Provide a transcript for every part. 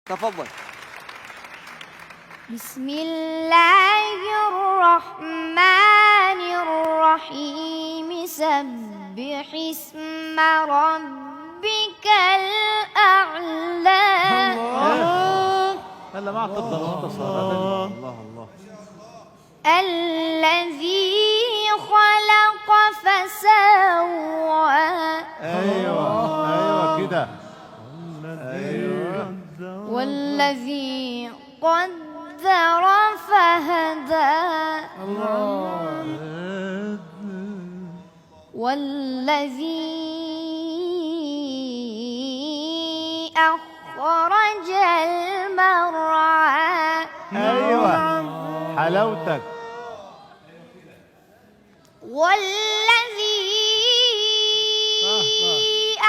تفضل. بسم الله الرحمن الرحيم. سبح اسم ربك الأعلى. هلا ما تفضل الله الله الذي خلق فسوى. ايوه كده. والذي قدر فهدى. والذي أخرج المرعى. ايوه حلاوتك. والذي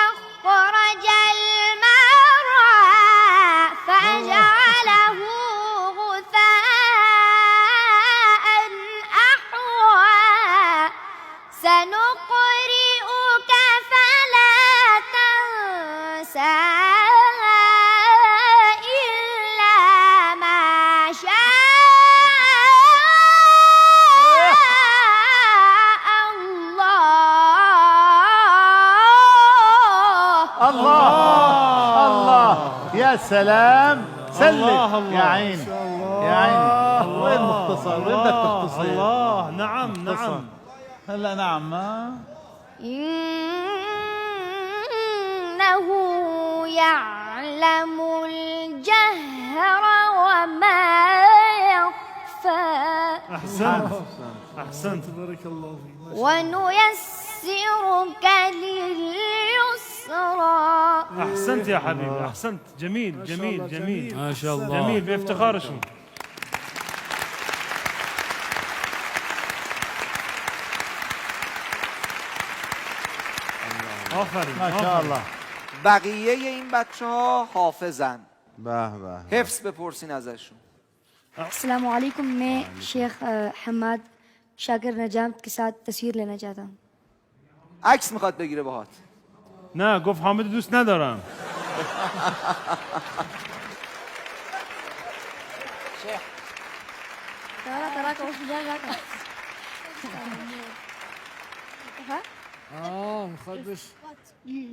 أخرج المرعى فجعله غثاء أحوى. سنقرئك فلا تنسى إلا ما شاء الله يا سلام. سلم يا عيني يا عيني. وين مختصر؟ وين بدك تختصر؟ الله نعم نعم. هلا نعم. إنه يعلم الجهر وما يخفى. أحسنت بارك الله فيك. ونيسرك لليسرى. أحسنت يا حبيبي أحسنت. جميل جميل جميل ما شاء الله. جميل بافتخار شو. آفرین ما شاء الله. بقیه این بچه ها حافظن. به به. حفظ بپرسین ازشون. السلام علیکم. میں شیخ حماد شاکر نجات کے ساتھ تصویر لینا چاہتا ہوں. عکس میخواد بگیره باهات. نه گفت حامد دوست ندارم.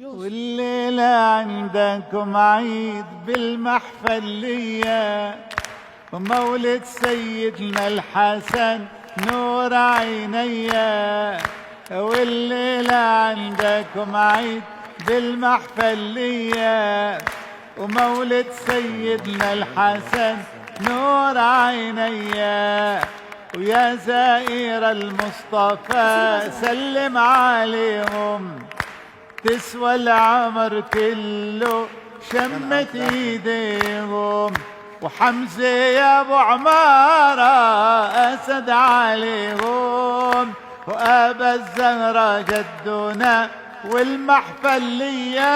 والليلة عندكم عيد بالمحفلية ومولد سيدنا الحسن نور عينيا. والليلة عندكم عيد بالمحفلية ومولد سيدنا الحسن نور عينيا. ويا زائر المصطفى سلم عليهم تسوى العمر كله شمت ايديهم. وحمزة يا ابو عمارة اسد عليهم. وابا الزهرة جدنا والمحفلية.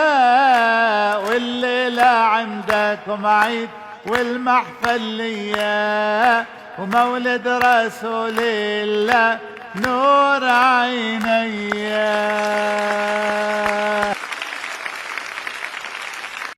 والليلة عندكم عيد والمحفلية ومولد رسول الله نور عينيا.